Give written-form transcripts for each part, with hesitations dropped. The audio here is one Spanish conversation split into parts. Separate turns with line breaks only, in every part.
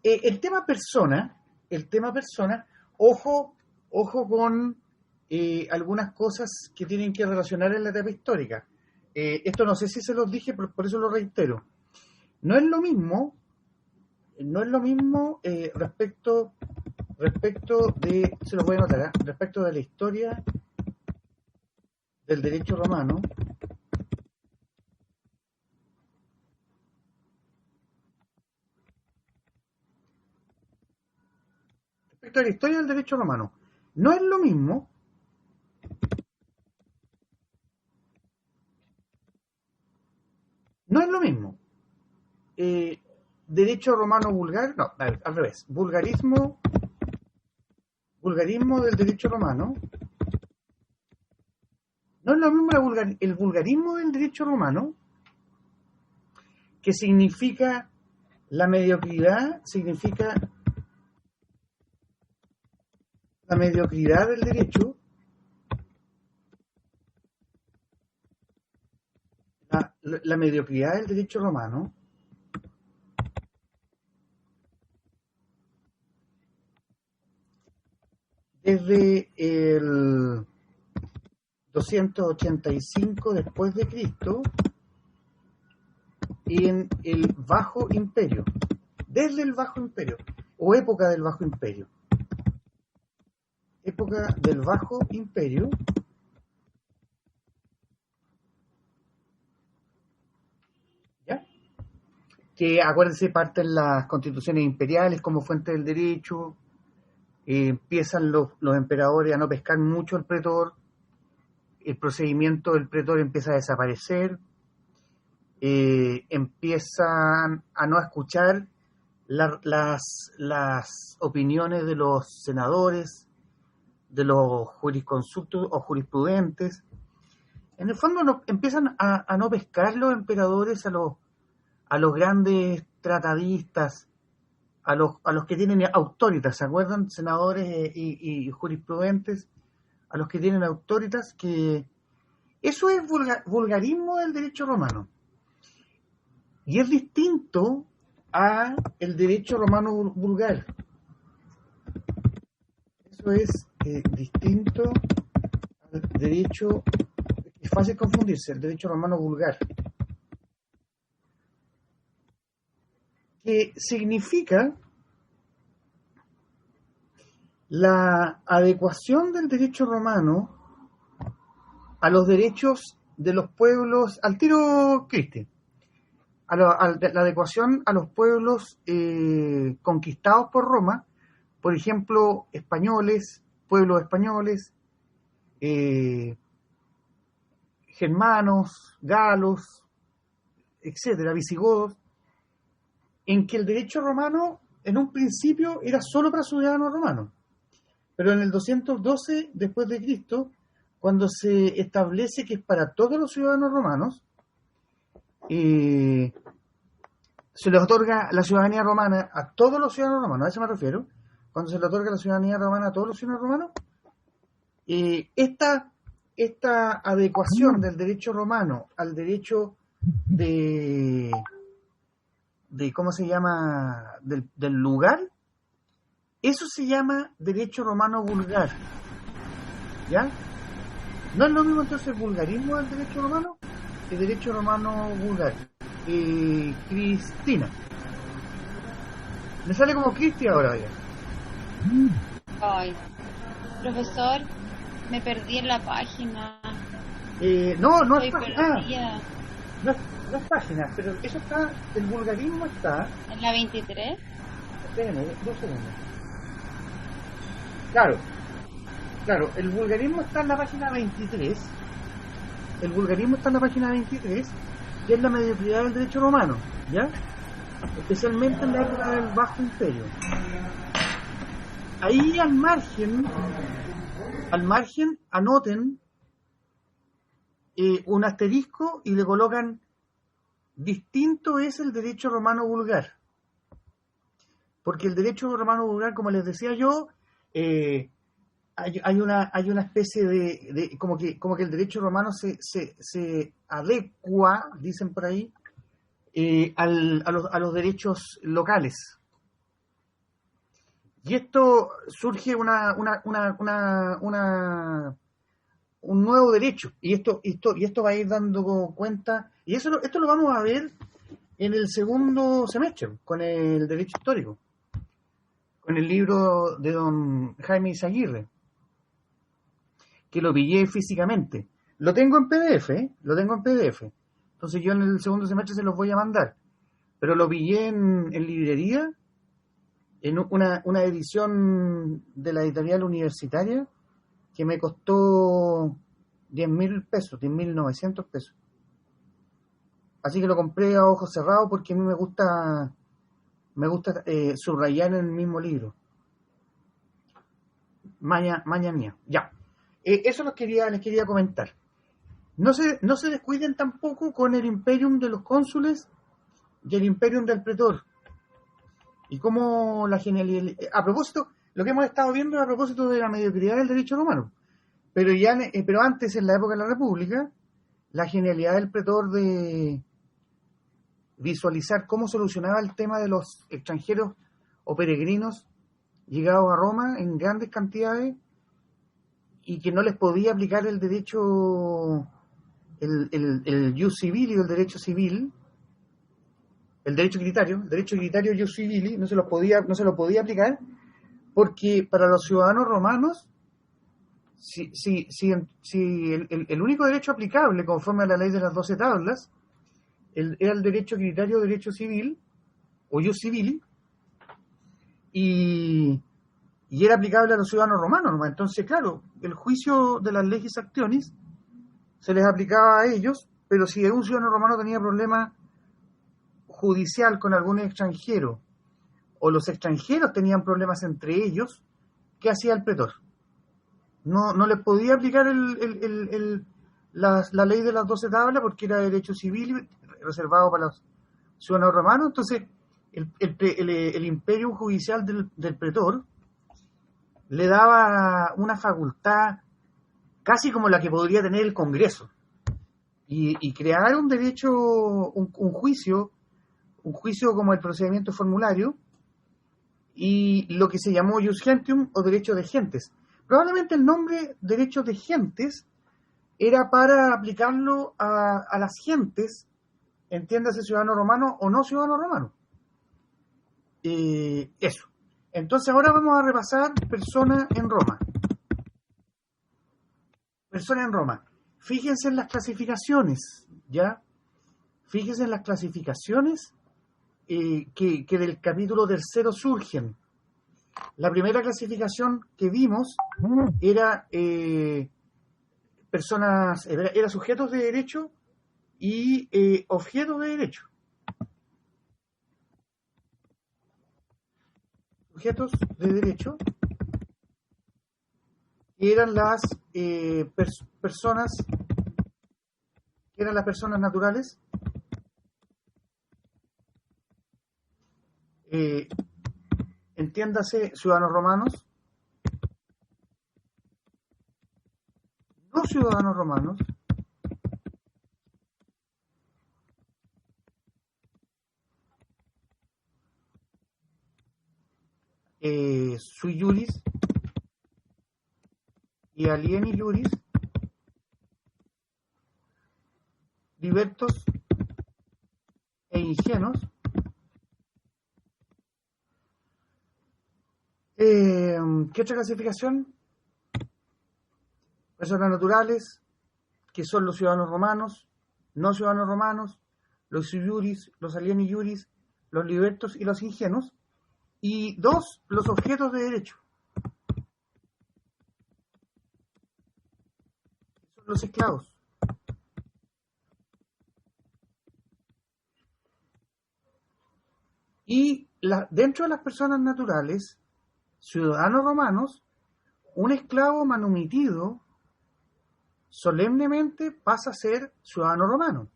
el tema persona, ojo, ojo con algunas cosas que tienen que relacionar en la etapa histórica. Esto no sé si se los dije, por eso lo reitero. No es lo mismo, respecto de, se los voy a anotar, respecto de la historia del derecho romano. Respecto a la historia del derecho romano, no es lo mismo derecho romano vulgar, no, al revés, vulgarismo del derecho romano, no es lo mismo el vulgarismo del derecho romano, que significa la mediocridad del derecho, la mediocridad del derecho romano, desde el 285 después de Cristo en el Bajo Imperio, desde el Bajo Imperio, o época del Bajo Imperio. Época del Bajo Imperio, ¿ya? Que acuérdense, parten las constituciones imperiales como fuente del derecho, empiezan los emperadores a no pescar mucho el pretor, el procedimiento del pretor empieza a desaparecer, empiezan a no escuchar las opiniones de los senadores, de los jurisconsultos o jurisprudentes. En el fondo empiezan a no pescar los emperadores a los grandes tratadistas, a los que tienen autoritas, ¿se acuerdan? Senadores y jurisprudentes, a los que tienen autoritas, que eso es vulgarismo del derecho romano. Y es distinto a el derecho romano vulgar. Eso es distinto al derecho, es fácil confundirse, el derecho romano vulgar, que significa la adecuación del derecho romano a los derechos de los pueblos, al tiro Cristi, la adecuación a los pueblos conquistados por Roma, por ejemplo, pueblos españoles, germanos, galos, etcétera, visigodos, en que el derecho romano en un principio era solo para ciudadanos romanos, pero en el 212 después de Cristo, cuando se establece que es para todos los ciudadanos romanos, se les otorga la ciudadanía romana a todos los ciudadanos romanos, a eso me refiero, cuando se le otorga la ciudadanía romana a todos los ciudadanos romanos, esta adecuación del derecho romano al derecho de ¿cómo se llama?, del lugar, eso se llama derecho romano vulgar, ¿ya? No es lo mismo entonces el vulgarismo del derecho romano que el derecho romano vulgar. Cristina. Me sale como Cristi ahora ya.
Ay, profesor, me perdí en la página.
No
Estoy
es
perdida.
no es página, pero eso está, el vulgarismo está.
¿En la 23?
Espérenme, 2 segundos. Claro, el vulgarismo está en la página 23. El vulgarismo está en la página 23, que es la mediocridad del derecho romano, ¿ya? Especialmente en la época del Bajo Imperio. Ahí al margen anoten un asterisco y le colocan: distinto es el derecho romano vulgar. Porque el derecho romano vulgar, como les decía yo, hay una especie de como que el derecho romano se adecua, dicen por ahí, a los derechos locales. Y esto surge un nuevo derecho, y esto va a ir dando cuenta, y esto lo vamos a ver en el segundo semestre, con el derecho histórico, con el libro de don Jaime Izaguirre, que lo pillé físicamente. Lo tengo en PDF, lo tengo en PDF. Entonces yo en el segundo semestre se los voy a mandar. Pero lo pillé en librería, en una edición de la editorial universitaria, que me costó 10.000 pesos, 10.900 pesos. Así que lo compré a ojos cerrados porque a mí me gusta subrayar en el mismo libro. Maña mía. Ya. Eso les quería comentar. No se descuiden tampoco con el Imperium de los cónsules y el Imperium del pretor. Y cómo la genialidad... A propósito, lo que hemos estado viendo es a propósito de la mediocridad del derecho romano. Pero antes, en la época de la República, la genialidad del pretor de visualizar cómo solucionaba el tema de los extranjeros o peregrinos llegados a Roma en grandes cantidades y que no les podía aplicar el derecho, el jus civili o el derecho civil, el derecho equitario jus civili, no se lo podía aplicar, porque para los ciudadanos romanos, si el único derecho aplicable conforme a la ley de las 12 tablas era el derecho equitario o derecho civil, o jus civili, y era aplicable a los ciudadanos romanos nomás. Entonces, claro, el juicio de las legis actionis se les aplicaba a ellos, pero si un ciudadano romano tenía problema judicial con algún extranjero, o los extranjeros tenían problemas entre ellos, ¿qué hacía el pretor? No les podía aplicar la ley de las 12 tablas porque era derecho civil reservado para los ciudadanos romanos. Entonces, el imperio judicial del pretor le daba una facultad casi como la que podría tener el Congreso, y crear un derecho, un juicio como el procedimiento formulario, y lo que se llamó jus gentium o derecho de gentes. Probablemente el nombre derecho de gentes era para aplicarlo a las gentes, entiéndase ciudadano romano o no ciudadano romano. Eso. Entonces ahora vamos a repasar personas en Roma. Personas en Roma. Fíjense en las clasificaciones, ¿ya? Fíjense en las clasificaciones que del capítulo tercero surgen. La primera clasificación que vimos era era sujetos de derecho y objetos de derecho. Sujetos de derecho, que eran las personas naturales, entiéndase ciudadanos romanos, no ciudadanos romanos, sui juris y alieni juris, libertos e ingenuos. ¿Qué otra clasificación? Personas naturales, que son los ciudadanos romanos, no ciudadanos romanos, los sui juris, los alieni juris, los libertos y los ingenuos. Y dos, los objetos de derecho, que son los esclavos. Y dentro de las personas naturales, ciudadanos romanos, un esclavo manumitido solemnemente pasa a ser ciudadano romano.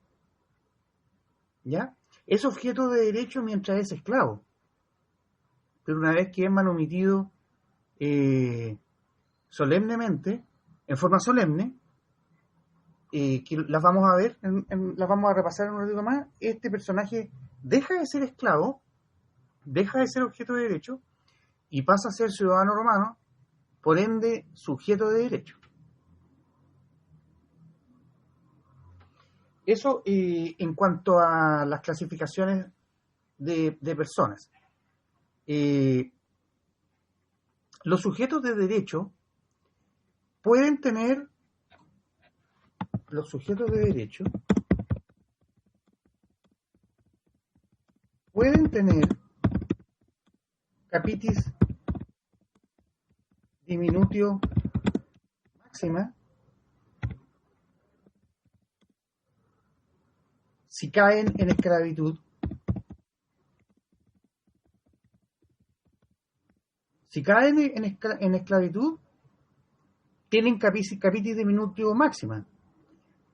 ¿Ya? Es objeto de derecho mientras es esclavo. Pero una vez que es manumitido solemnemente, en forma solemne, que las vamos a ver, las vamos a repasar en un ratito más, este personaje deja de ser esclavo, deja de ser objeto de derecho, y pasa a ser ciudadano romano, por ende sujeto de derecho. Eso en cuanto a las clasificaciones de personas. Los sujetos de derecho pueden tener capitis diminutio máxima si caen en esclavitud. Si caen en esclavitud, tienen capitis diminutio máxima.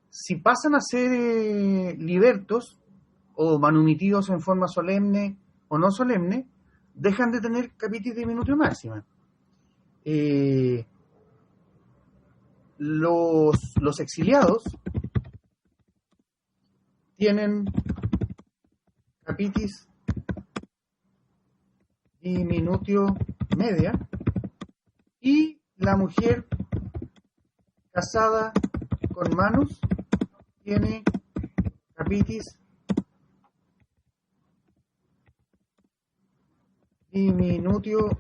Si pasan a ser libertos o manumitidos en forma solemne o no solemne, dejan de tener capitis diminutio máxima. Los exiliados tienen capitis diminutio media, y la mujer casada con manus tiene capitis diminutio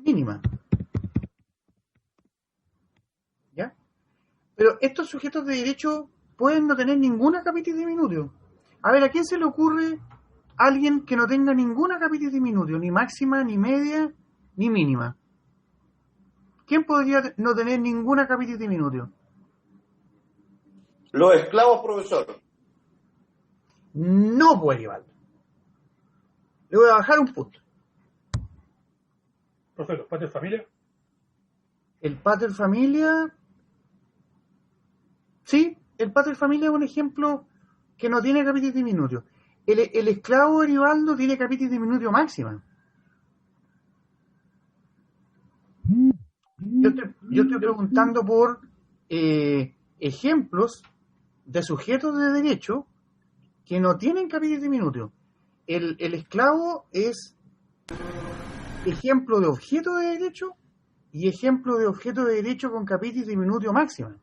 mínima. ¿Ya? Pero estos sujetos de derecho pueden no tener ninguna capitis diminutio. A ver, ¿a quién se le ocurre alguien que no tenga ninguna capitis diminutio, ni máxima, ni media, ni mínima? ¿Quién podría no tener ninguna capitis diminutio?
Los esclavos, profesor.
No, pues, Aníbal. Le voy a bajar un punto.
Profesor, ¿los pater familia?
El pater familia... Sí, el pater familia es un ejemplo que no tiene capitis diminutio. El esclavo Eribaldo tiene capitis diminutio máxima. Yo estoy preguntando por ejemplos de sujetos de derecho que no tienen capitis diminutio. El esclavo es ejemplo de objeto de derecho y ejemplo de objeto de derecho con capitis diminutio máxima.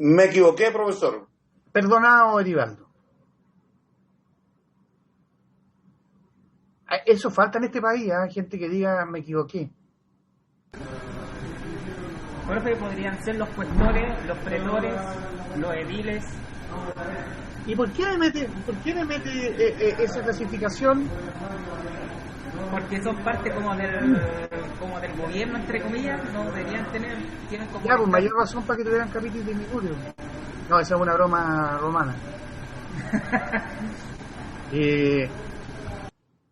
Me equivoqué, profesor.
Perdonado, Eribaldo. Eso falta en este país, ¿eh? Gente que diga me equivoqué.
Profe, podrían ser los cuestores, los pretores, los ediles.
¿Y por qué me mete esa clasificación?
Porque son parte como del gobierno, entre comillas, no deberían tienen como...
Ya, pues mayor razón para que tuvieran capitis diminutio. No, esa es una broma romana.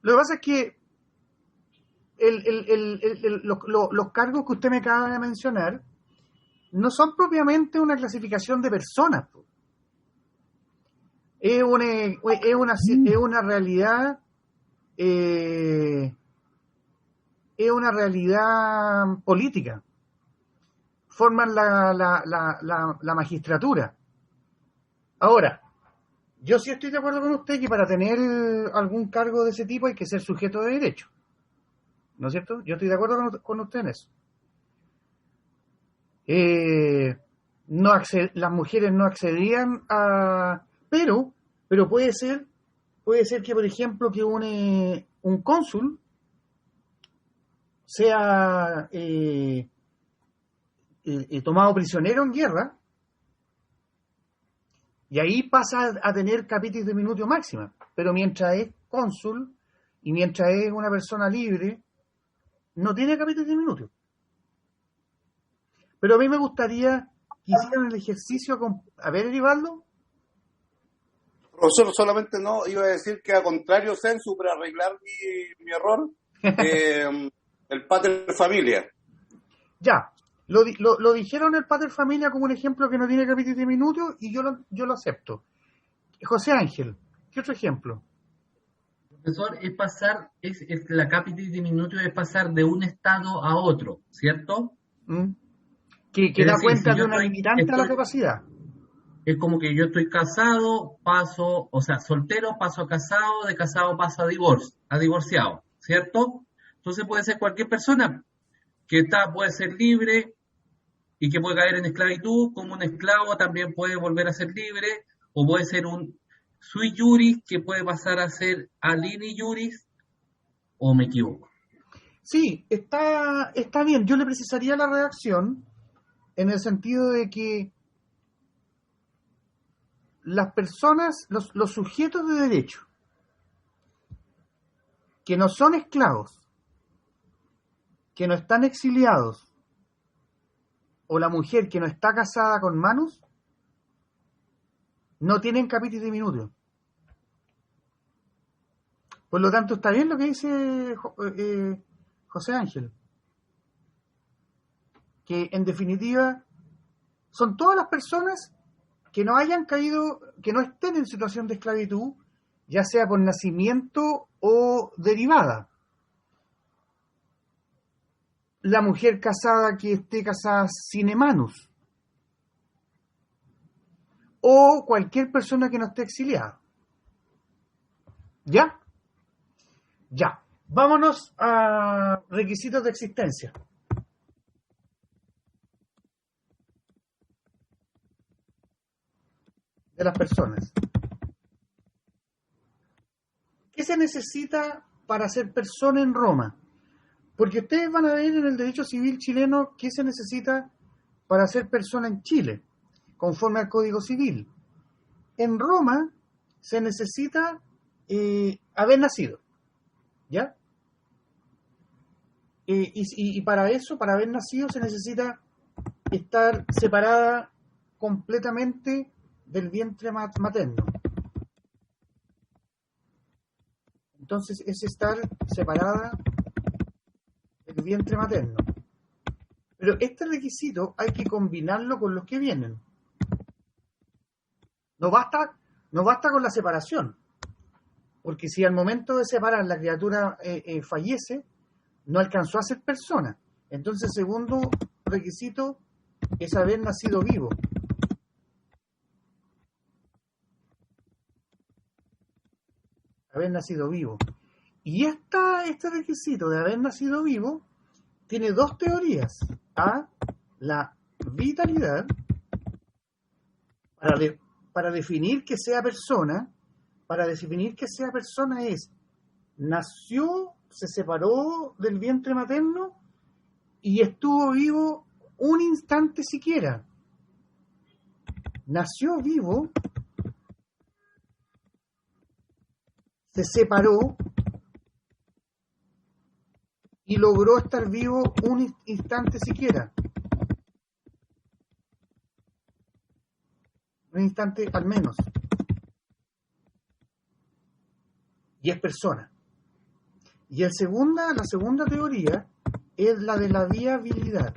Lo que pasa es que los cargos que usted me acaba de mencionar no son propiamente una clasificación de personas. Es una realidad, es una realidad política. Forman la magistratura. Ahora, yo sí estoy de acuerdo con usted que para tener algún cargo de ese tipo hay que ser sujeto de derecho. ¿No es cierto? Yo estoy de acuerdo con usted en eso. Las mujeres no accedían a... Pero puede ser que, por ejemplo, que un cónsul sea tomado prisionero en guerra, y ahí pasa a tener capitis diminutio máxima. Pero mientras es cónsul y mientras es una persona libre, no tiene capitis diminutio. Pero a mí me gustaría que hicieran el ejercicio con... A ver, Eribaldo.
Profesor, solamente no, iba a decir que a contrario sensu, para arreglar mi error, el pater familia.
Ya, lo dijeron el pater familia como un ejemplo que no tiene capitis diminutio y yo lo acepto. José Ángel, ¿qué otro ejemplo?
Profesor, es la capitis diminutio es pasar de un estado a otro, ¿cierto?
Que da
decir,
cuenta
si
de
yo
una limitante a la capacidad.
Es como que yo estoy casado, paso, o sea, soltero, paso a casado, de casado paso a divorciado, ¿cierto? Entonces puede ser cualquier persona puede ser libre y que puede caer en esclavitud, como un esclavo también puede volver a ser libre, o puede ser un sui juris que puede pasar a ser alini juris, o me equivoco.
Sí, está bien. Yo le precisaría la redacción en el sentido de que las personas, los sujetos de derecho, que no son esclavos, que no están exiliados, o la mujer que no está casada con manos, no tienen capitis diminutio. Por lo tanto, está bien lo que dice José Ángel, que en definitiva son todas las personas que no hayan caído, que no estén en situación de esclavitud, ya sea por nacimiento o derivada. La mujer casada que esté casada sine manus, o cualquier persona que no esté exiliada. ¿Ya? Ya. Vámonos a requisitos de existencia. De las personas. ¿Qué se necesita para ser persona en Roma? Porque ustedes van a ver en el derecho civil chileno qué se necesita para ser persona en Chile, conforme al Código Civil. En Roma se necesita haber nacido, ¿ya? Y para eso, para haber nacido, se necesita estar separada completamente del vientre materno. Entonces es estar separada del vientre materno. Pero este requisito hay que combinarlo con los que vienen. No basta con la separación, porque si al momento de separar la criatura fallece, no alcanzó a ser persona. Entonces el segundo requisito es haber nacido vivo. Haber nacido vivo. Y este requisito de haber nacido vivo tiene dos teorías. La vitalidad, para definir que sea persona, es, nació, se separó del vientre materno y estuvo vivo un instante siquiera. Nació vivo, se separó y logró estar vivo un instante siquiera. Un instante al menos. Y es persona. Y la segunda teoría es la de la viabilidad.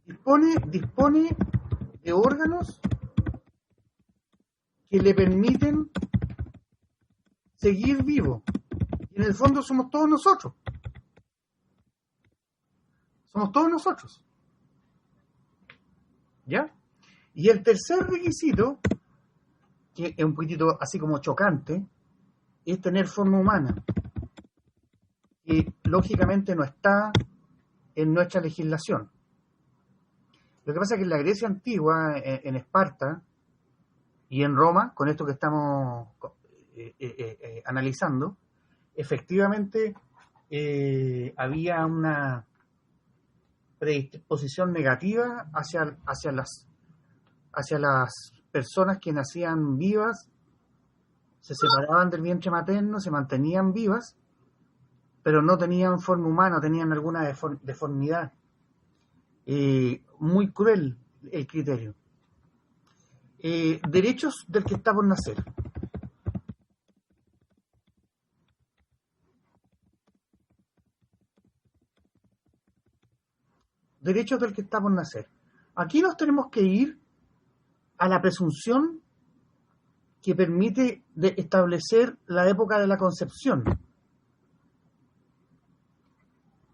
Dispone de órganos que le permiten seguir vivo. Y en el fondo somos todos nosotros. Somos todos nosotros. ¿Ya? Y el tercer requisito, que es un poquitito así como chocante, es tener forma humana, que lógicamente no está en nuestra legislación. Lo que pasa es que en la Grecia antigua, en Esparta y en Roma, con esto que estamos analizando, efectivamente había una predisposición negativa hacia las personas que nacían vivas, se separaban del vientre materno, se mantenían vivas, pero no tenían forma humana, tenían alguna deformidad. Muy cruel el criterio. Derechos del que está por nacer. Derechos del que está por nacer. Aquí nos tenemos que ir a la presunción que permite establecer la época de la concepción.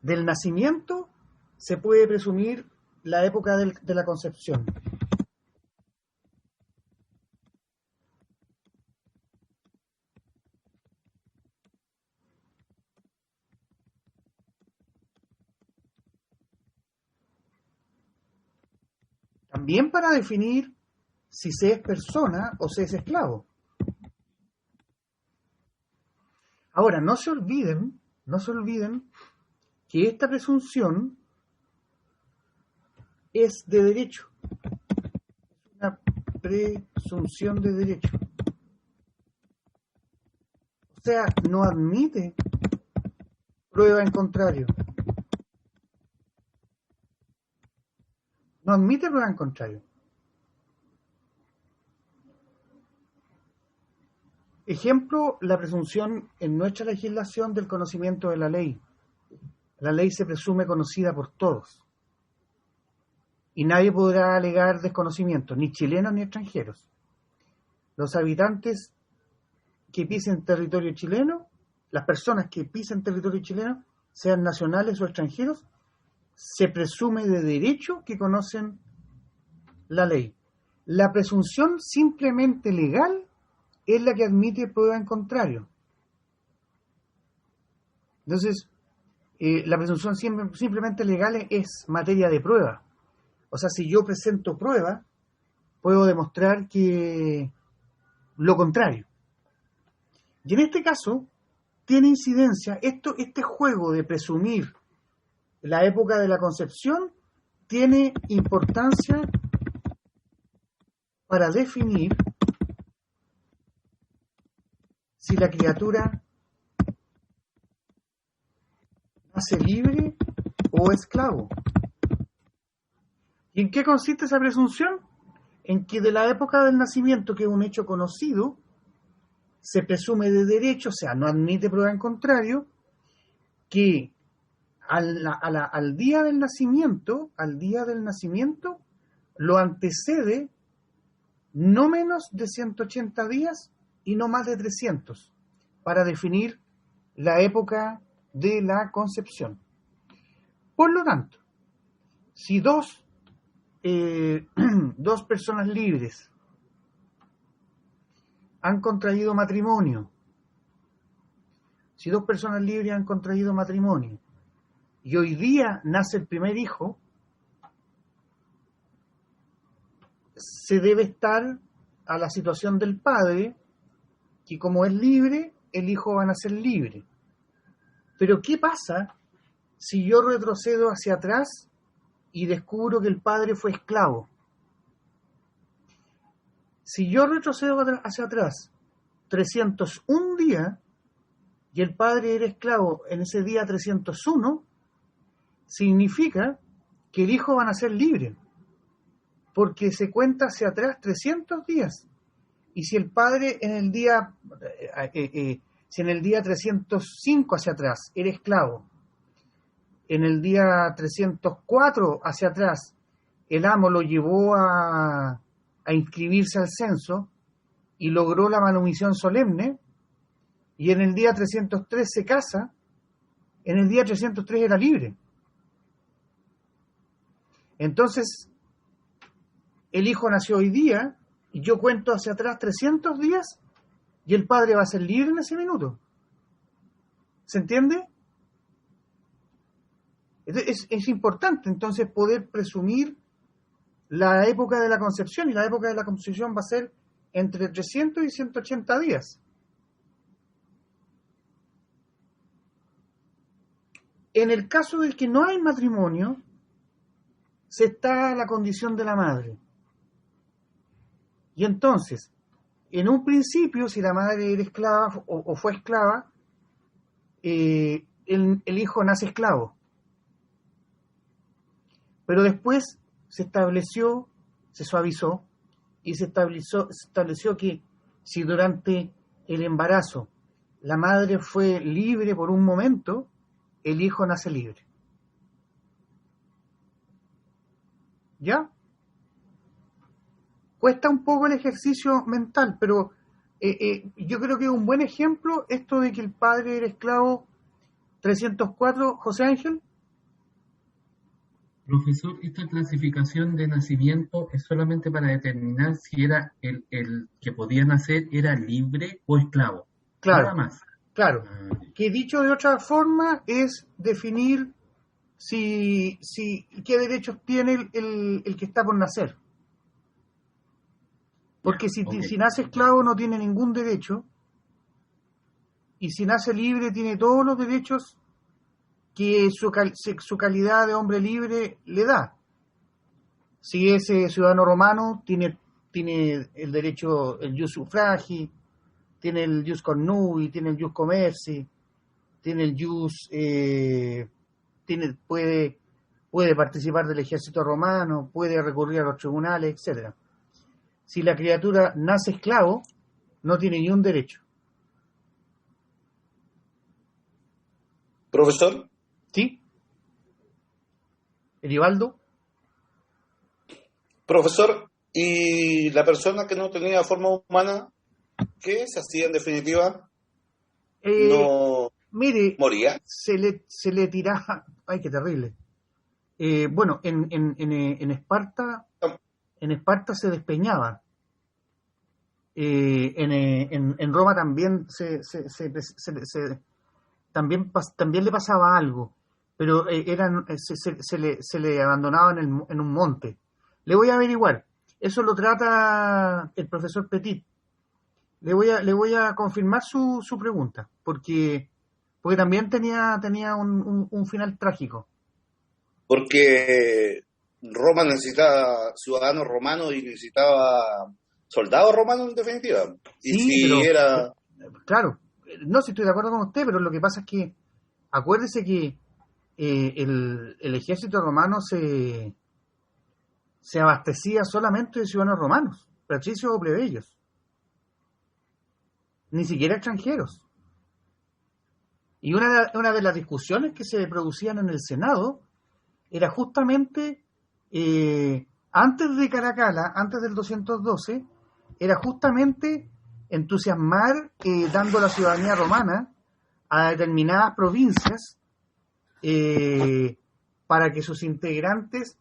Del nacimiento se puede presumir la época de la concepción. También para definir si se es persona o se es esclavo. Ahora, no se olviden que esta presunción es de derecho. Es una presunción de derecho. O sea, no admite prueba en contrario. No admite prueba en contrario. Ejemplo, la presunción en nuestra legislación del conocimiento de la ley. La ley se presume conocida por todos. Y nadie podrá alegar desconocimiento, ni chilenos ni extranjeros. Los habitantes que pisen territorio chileno, las personas que pisen territorio chileno, sean nacionales o extranjeros, se presume de derecho que conocen la ley. La presunción simplemente legal es la que admite prueba en contrario. Entonces, la presunción simplemente legal es materia de prueba. O sea, si yo presento prueba, puedo demostrar que lo contrario. Y en este caso, tiene incidencia, este juego de presumir la época de la concepción, tiene importancia para definir si la criatura nace libre o esclavo. ¿Y en qué consiste esa presunción? En que de la época del nacimiento, que es un hecho conocido, se presume de derecho, o sea, no admite prueba en contrario, que al día del nacimiento, lo antecede no menos de 180 días y no más de 300, para definir la época de la concepción. Por lo tanto, si dos personas libres han contraído matrimonio, y hoy día nace el primer hijo, se debe estar a la situación del padre, que como es libre, el hijo va a nacer libre. Pero ¿qué pasa si yo retrocedo hacia atrás y descubro que el padre fue esclavo? Si yo retrocedo hacia atrás 301 días y el padre era esclavo en ese día 301, significa que el hijo va a nacer libre, porque se cuenta hacia atrás 300 días. Y si el padre en el día 305 hacia atrás era esclavo, en el día 304 hacia atrás el amo lo llevó a inscribirse al censo y logró la manumisión solemne, y en el día 303 se casa, en el día 303 era libre. Entonces, el hijo nació hoy día, y yo cuento hacia atrás 300 días, y el padre va a ser libre en ese minuto. ¿Se entiende? Es importante, entonces, poder presumir la época de la concepción, y la época de la concepción va a ser entre 300 y 180 días. En el caso del que no hay matrimonio, se está la condición de la madre. Y entonces, en un principio, si la madre era esclava o fue esclava, el hijo nace esclavo. Pero después se estableció, se suavizó, y se estableció que si durante el embarazo la madre fue libre por un momento, el hijo nace libre. ¿Ya? Cuesta un poco el ejercicio mental, pero yo creo que es un buen ejemplo esto de que el padre era esclavo 304, José Ángel.
Profesor, esta clasificación de nacimiento es solamente para determinar si era el que podía nacer era libre o esclavo.
Claro,
nada más.
Claro. Que dicho de otra forma es definir qué derechos tiene el que está por nacer. Porque si,
Ok.
si nace esclavo no tiene ningún derecho, y si nace libre tiene todos los derechos que su calidad de hombre libre le da. Si es ciudadano romano, tiene el derecho, el jus suffragi, tiene el jus connubii, tiene el jus commerci, tiene el jus, puede participar del ejército romano, puede recurrir a los tribunales, etcétera. Si la criatura nace esclavo, no tiene ni un derecho.
Profesor,
¿Sí? Eribaldo.
profesor, ¿y la persona que no tenía forma humana, qué se hacía en definitiva? ¿No
Mire,
moría?
se le tiraba. Ay, qué terrible. Bueno, en Esparta se despeñaba. En Roma también también le pasaba algo, pero se le abandonaba en un monte. Le voy a averiguar. Eso lo trata el profesor Petit. Le voy a confirmar su pregunta, porque también tenía un final trágico.
Porque Roma necesitaba ciudadanos romanos y necesitaba soldados romanos en definitiva. Y
Sí,
si era...
claro, no, si estoy de acuerdo con usted, pero lo que pasa es que acuérdese que el ejército romano se abastecía solamente de ciudadanos romanos, patricios o plebeyos, ni siquiera extranjeros. Y una de las discusiones que se producían en el Senado era justamente, antes de Caracalla, antes del 212, era justamente entusiasmar, dando la ciudadanía romana a determinadas provincias, para que sus integrantes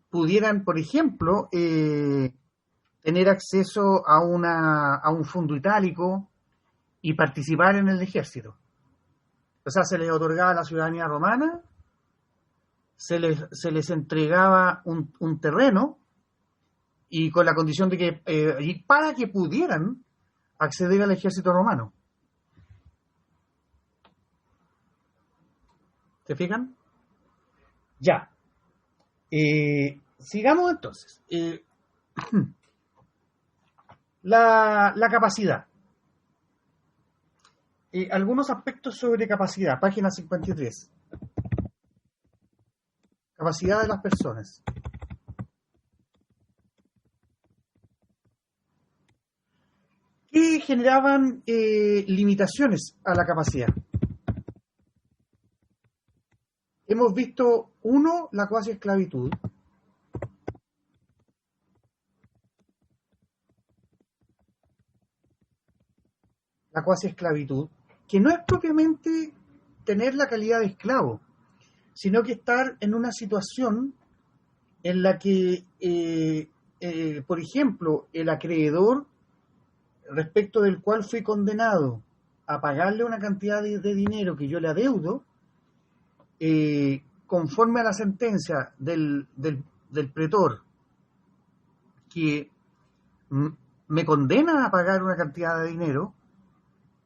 pudieran, por ejemplo, tener acceso a un fondo itálico y participar en el ejército. O sea, se les otorgaba la ciudadanía romana, se les entregaba un terreno, y con la condición de que, y para que pudieran acceder al ejército romano. ¿Se fijan? Ya. Sigamos entonces. La capacidad. Algunos aspectos sobre capacidad. Página 53. Capacidad de las personas. Que generaban limitaciones a la capacidad. Hemos visto, uno, la cuasi esclavitud. La cuasi esclavitud, que no es propiamente tener la calidad de esclavo, sino que estar en una situación en la que, por ejemplo, el acreedor respecto del cual fui condenado a pagarle una cantidad de dinero que yo le adeudo, conforme a la sentencia del pretor, que me condena a pagar una cantidad de dinero,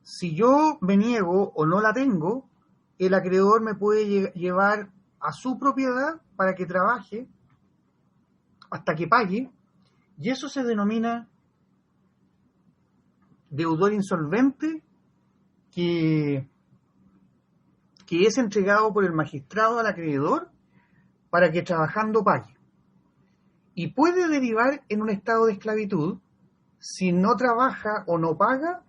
si yo me niego o no la tengo, el acreedor me puede llevar a su propiedad para que trabaje hasta que pague, y eso se denomina deudor insolvente, que es entregado por el magistrado al acreedor para que trabajando pague. Y puede derivar en un estado de esclavitud si no trabaja o no paga,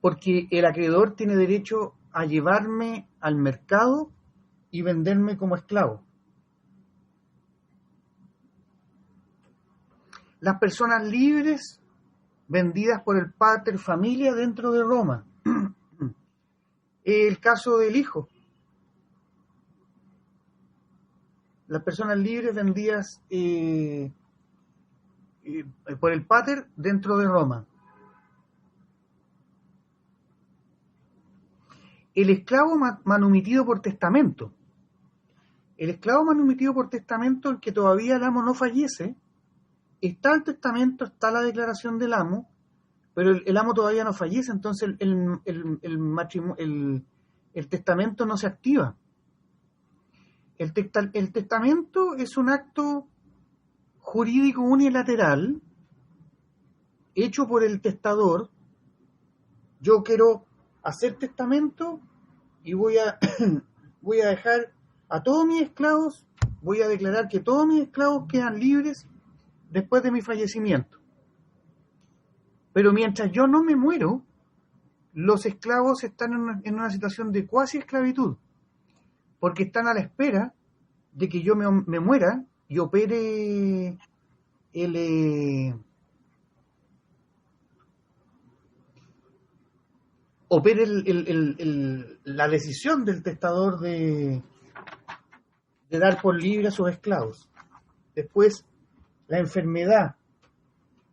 porque el acreedor tiene derecho a llevarme al mercado y venderme como esclavo. Las personas libres vendidas por el pater familia dentro de Roma. El caso del hijo. Las personas libres vendidas por el pater dentro de Roma. El esclavo manumitido por testamento. El esclavo manumitido por testamento, el que todavía el amo no fallece, está el testamento, está la declaración del amo, pero el amo todavía no fallece, entonces el testamento no se activa. El testamento es un acto jurídico unilateral hecho por el testador. Yo quiero hacer testamento y voy a dejar a todos mis esclavos, voy a declarar que todos mis esclavos quedan libres después de mi fallecimiento. Pero mientras yo no me muero, los esclavos están en una situación de cuasi esclavitud, porque están a la espera de que yo me muera y opere la decisión del testador de dar por libre a sus esclavos. Después, la enfermedad,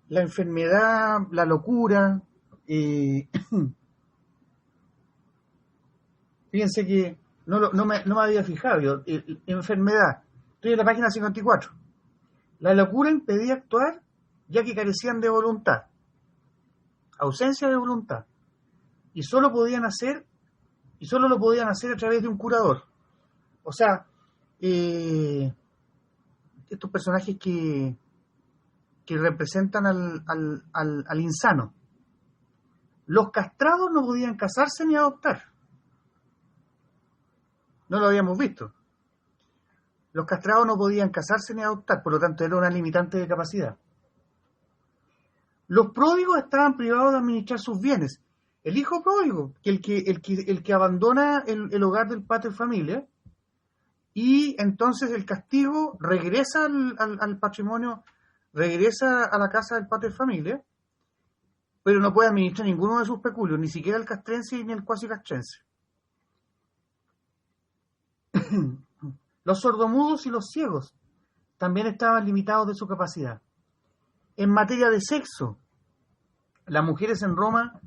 la locura. Fíjense que no me había fijado yo. Enfermedad. Estoy en la página 54. La locura impedía actuar ya que carecían de voluntad. Ausencia de voluntad. Y solo lo podían hacer a través de un curador. O sea, estos personajes que representan al insano. Los castrados no podían casarse ni adoptar. No lo habíamos visto. Los castrados no podían casarse ni adoptar, por lo tanto era una limitante de capacidad. Los pródigos estaban privados de administrar sus bienes. El hijo pródigo, el que abandona el hogar del pater familia, y entonces el castigo regresa al patrimonio, regresa a la casa del pater familia, pero no puede administrar ninguno de sus peculios, ni siquiera el castrense ni el cuasi castrense. Los sordomudos y los ciegos también estaban limitados de su capacidad. En materia de sexo, las mujeres en Roma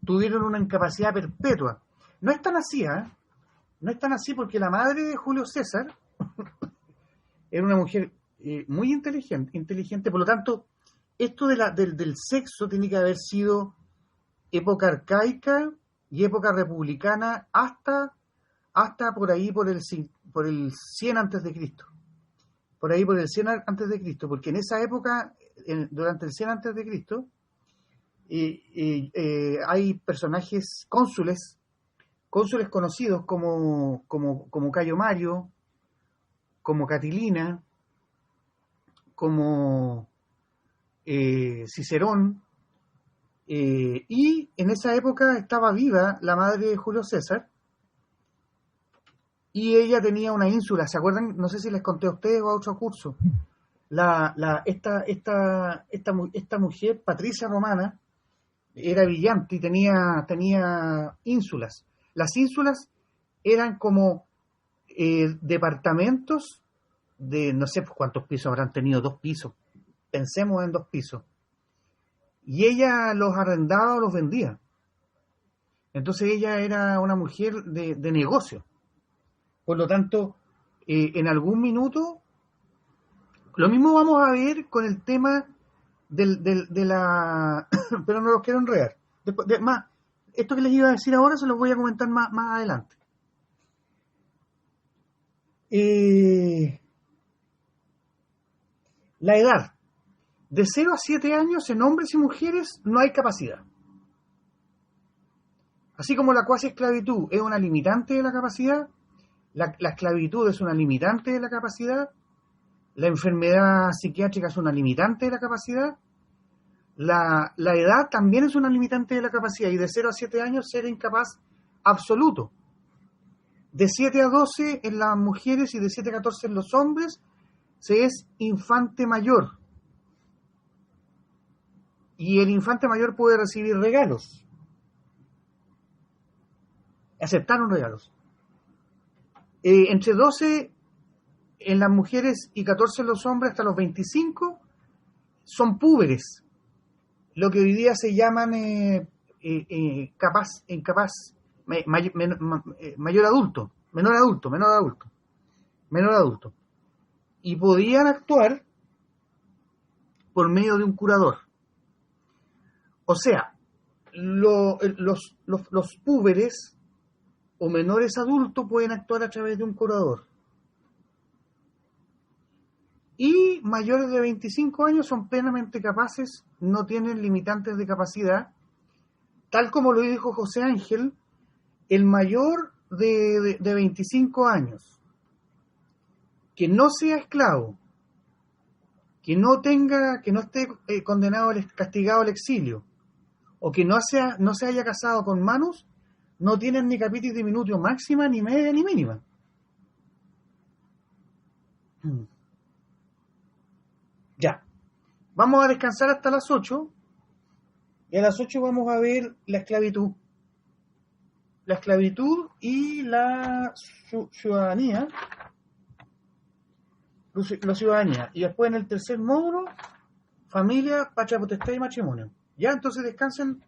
tuvieron una incapacidad perpetua. No es tan así, No es tan así porque la madre de Julio César era una mujer muy inteligente, por lo tanto, esto del sexo tiene que haber sido época arcaica y época republicana hasta por ahí por el 100 antes de Cristo. Por ahí por el 100 antes de Cristo, porque en esa época, durante el 100 antes de Cristo, hay personajes cónsules conocidos como Cayo Mario, como Catilina, como Cicerón, y en esa época estaba viva la madre de Julio César, y ella tenía una ínsula, ¿se acuerdan? No sé si les conté a ustedes o a otro curso. Esta mujer, Patricia Romana, era brillante y tenía ínsulas. Las ínsulas eran como departamentos de no sé cuántos pisos habrán tenido, 2 pisos. Pensemos en 2 pisos. Y ella los arrendaba o los vendía. Entonces ella era una mujer de negocio. Por lo tanto, en algún minuto, lo mismo vamos a ver con el tema de la... pero no los quiero enredar. Esto que les iba a decir ahora se los voy a comentar más adelante. La edad. De 0 a 7 años en hombres y mujeres no hay capacidad. Así como la cuasi esclavitud es una limitante de la capacidad, la esclavitud es una limitante de la capacidad, la enfermedad psiquiátrica es una limitante de la capacidad, la edad también es una limitante de la capacidad, y de 0 a 7 años ser incapaz absoluto. De 7 a 12 en las mujeres y de 7 a 14 en los hombres se es infante mayor. Y el infante mayor puede recibir regalos. Aceptaron regalos. Entre 12 en las mujeres y 14 en los hombres hasta los 25 son púberes. Lo que hoy día se llaman menor adulto. Y podían actuar por medio de un curador. O sea, los púberes o menores adultos pueden actuar a través de un curador. Y mayores de 25 años son plenamente capaces, no tienen limitantes de capacidad, tal como lo dijo José Ángel, el mayor de 25 años, que no sea esclavo, que no esté condenado, castigado al exilio, o que no se haya casado con manos, no tienen ni capitis diminutio máxima, ni media, ni mínima. Ya. Vamos a descansar hasta las 8. Y a las 8 vamos a ver la esclavitud. La esclavitud y la ciudadanía. La ciudadanía. Y después en el tercer módulo, familia, patria, potestad y matrimonio. Ya, entonces descansen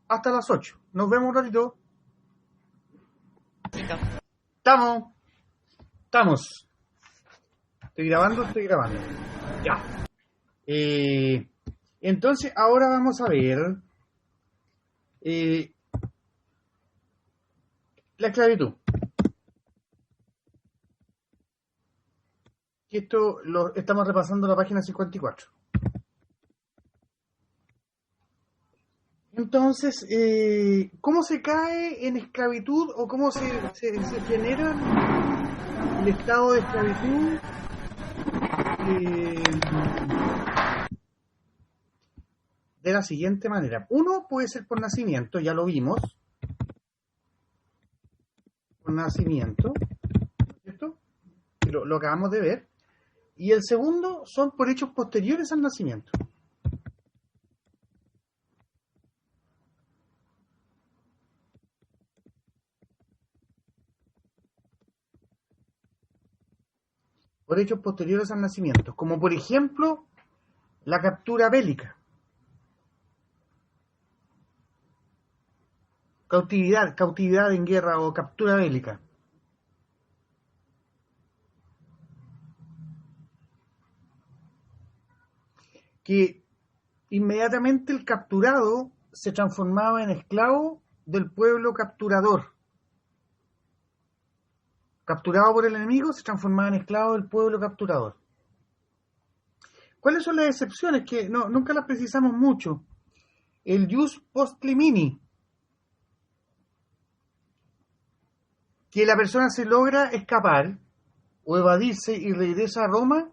hasta las 8. Nos vemos un ratito. Estamos. Estoy grabando. Ya. Entonces, ahora vamos a ver la esclavitud. Y esto lo estamos repasando la página 54. Entonces, ¿cómo se cae en esclavitud o cómo se genera el estado de esclavitud? De la siguiente manera. Uno puede ser por nacimiento, ya lo vimos. Por nacimiento, ¿cierto? Lo acabamos de ver. Y el segundo son por hechos posteriores al nacimiento. Por hechos posteriores al nacimiento, como por ejemplo la captura bélica, cautividad en guerra o captura bélica. Que inmediatamente el capturado se transformaba en esclavo del pueblo capturador. Capturado por el enemigo, se transformaba en esclavo del pueblo capturador. ¿Cuáles son las excepciones? Que nunca las precisamos mucho. El jus post limini, que la persona se logra escapar o evadirse y regresa a Roma,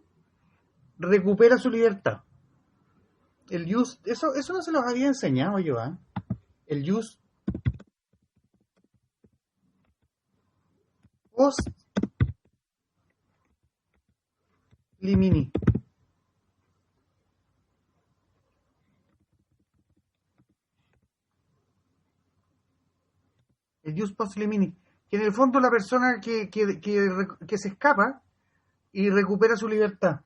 recupera su libertad. El jus, eso no se los había enseñado yo, ¿eh? El jus post limini. El jus post limini, que en el fondo la persona que se escapa y recupera su libertad.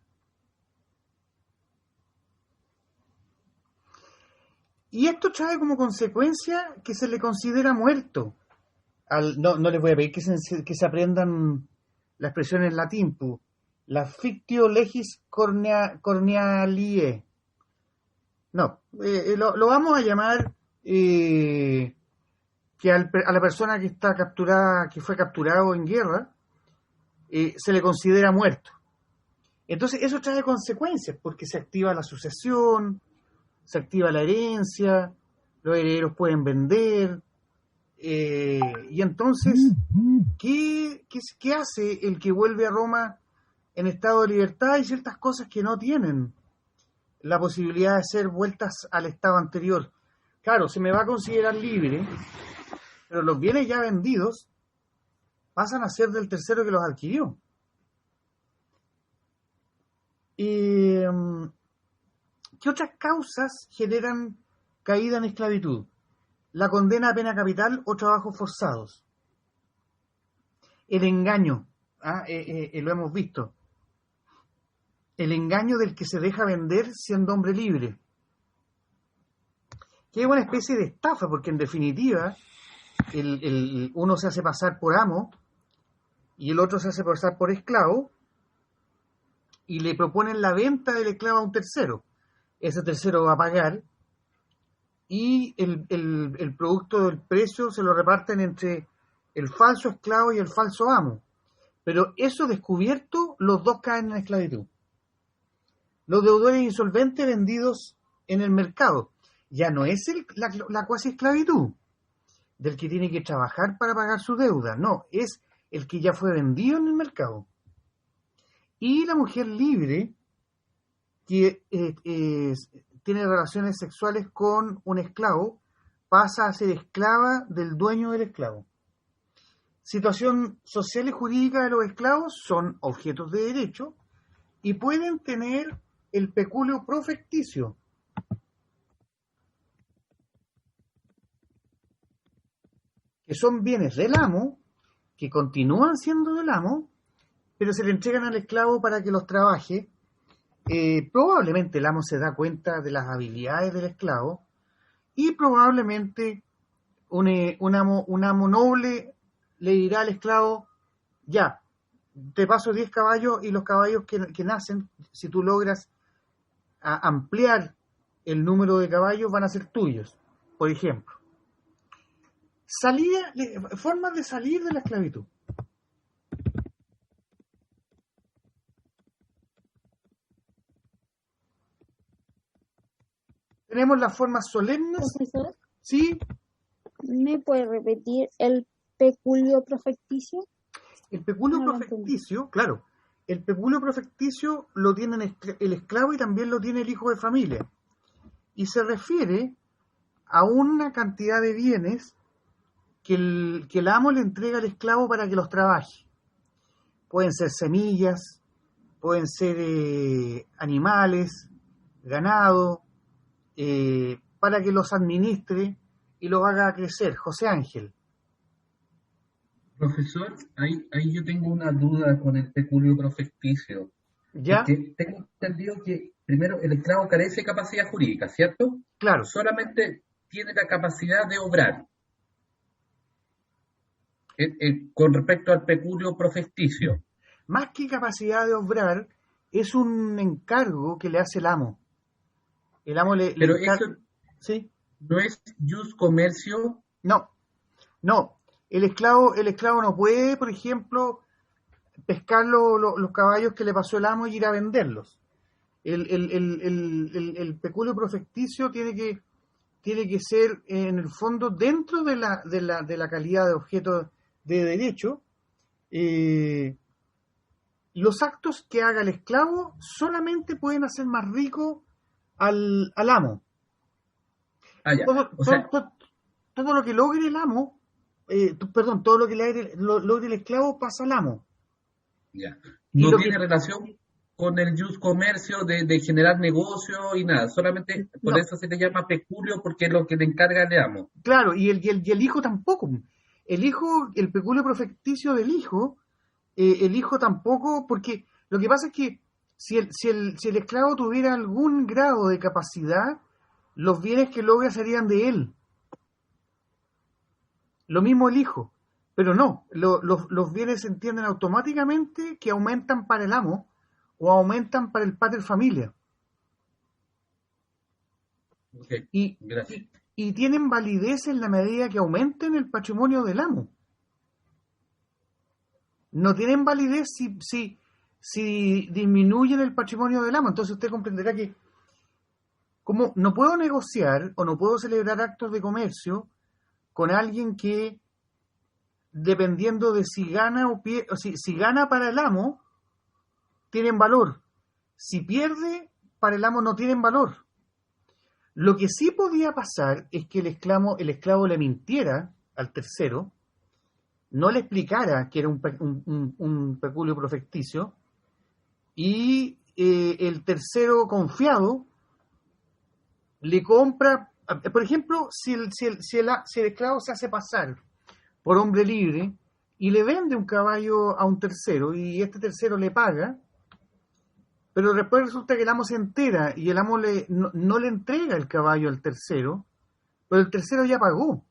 Y esto trae como consecuencia que se le considera muerto. No les voy a pedir que se aprendan la expresión en latín, la fictio legis cornealie. No, lo vamos a llamar que a la persona que está capturada, que fue capturado en guerra, se le considera muerto. Entonces eso trae consecuencias, porque se activa la sucesión, se activa la herencia, los herederos pueden vender, y entonces, ¿qué hace el que vuelve a Roma en estado de libertad? Hay ciertas cosas que no tienen la posibilidad de ser vueltas al estado anterior. Claro, se me va a considerar libre, pero los bienes ya vendidos pasan a ser del tercero que los adquirió. ¿Qué otras causas generan caída en esclavitud? La condena a pena capital o trabajos forzados. El engaño, lo hemos visto. El engaño del que se deja vender siendo hombre libre. Que es una especie de estafa, porque en definitiva uno se hace pasar por amo y el otro se hace pasar por esclavo y le proponen la venta del esclavo a un tercero. ese tercero va a pagar y el producto del precio se lo reparten entre el falso esclavo y el falso amo. Pero eso descubierto, los dos caen en esclavitud. Los deudores insolventes vendidos en el mercado. Ya no es la cuasi esclavitud del que tiene que trabajar para pagar su deuda. No, es el que ya fue vendido en el mercado. Y la mujer libre que tiene relaciones sexuales con un esclavo pasa a ser esclava del dueño del esclavo. Situación social y jurídica de los esclavos son objetos de derecho y pueden tener el peculio profecticio. Que son bienes del amo, que continúan siendo del amo, pero se le entregan al esclavo para que los trabaje. Probablemente el amo se da cuenta de las habilidades del esclavo y probablemente un amo noble le dirá al esclavo, ya, te paso 10 caballos y los caballos que nacen, si tú logras ampliar el número de caballos, van a ser tuyos, por ejemplo. Formas de salir de la esclavitud. Tenemos las formas solemnes.
Profesor,
¿Sí?
¿me puede repetir el peculio profecticio?
El peculio
No lo
profecticio, claro, el peculio profecticio lo tiene el esclavo y también lo tiene el hijo de familia. Y se refiere a una cantidad de bienes que el amo le entrega al esclavo para que los trabaje. Pueden ser semillas, pueden ser animales, ganado, para que los administre y los haga crecer. José Ángel.
Profesor, ahí yo tengo una duda con el peculio profecticio.
¿Ya?
Porque tengo entendido que, primero, el esclavo carece de capacidad jurídica, ¿cierto?
Claro.
Solamente tiene la capacidad de obrar. Con respecto al peculio profecticio.
Más que capacidad de obrar, es un encargo que le hace el amo. El amo le
Pero
encarga...
eso
¿Sí?
no es jus comercio.
No. El esclavo no puede, por ejemplo, pescar los caballos que le pasó el amo y ir a venderlos. El peculio profecticio tiene que ser, en el fondo, dentro de la calidad de objeto de derecho. Los actos que haga el esclavo solamente pueden hacer más rico al amo.
Ya.
Todo lo que logre el amo, todo lo que logre el esclavo pasa al amo.
Ya.
Y
No
lo
tiene
que-
relación con el jus comercio de generar negocio y nada. Solamente por
No.
eso se le llama peculio, porque es lo que le encarga el amo.
Claro, y el hijo tampoco. El peculio profecticio del hijo, el hijo tampoco, porque lo que pasa es que si el esclavo tuviera algún grado de capacidad, los bienes que logra serían de él. Lo mismo el hijo, pero no, los bienes se entienden automáticamente que aumentan para el amo o aumentan para el pater familia.
Ok,
Y,
gracias.
y tienen validez en la medida que aumenten el patrimonio del amo. No tienen validez si disminuyen el patrimonio del amo. Entonces usted comprenderá que como no puedo negociar o no puedo celebrar actos de comercio con alguien que, dependiendo de si gana o pierde, si gana para el amo, tienen valor. Si pierde, para el amo no tienen valor. Lo que sí podía pasar es que el esclavo le mintiera al tercero, no le explicara que era un peculio profecticio, y el tercero confiado le compra, por ejemplo, si el esclavo se hace pasar por hombre libre y le vende un caballo a un tercero y este tercero le paga, pero después resulta que el amo se entera y el amo no le entrega el caballo al tercero, pero el tercero ya pagó.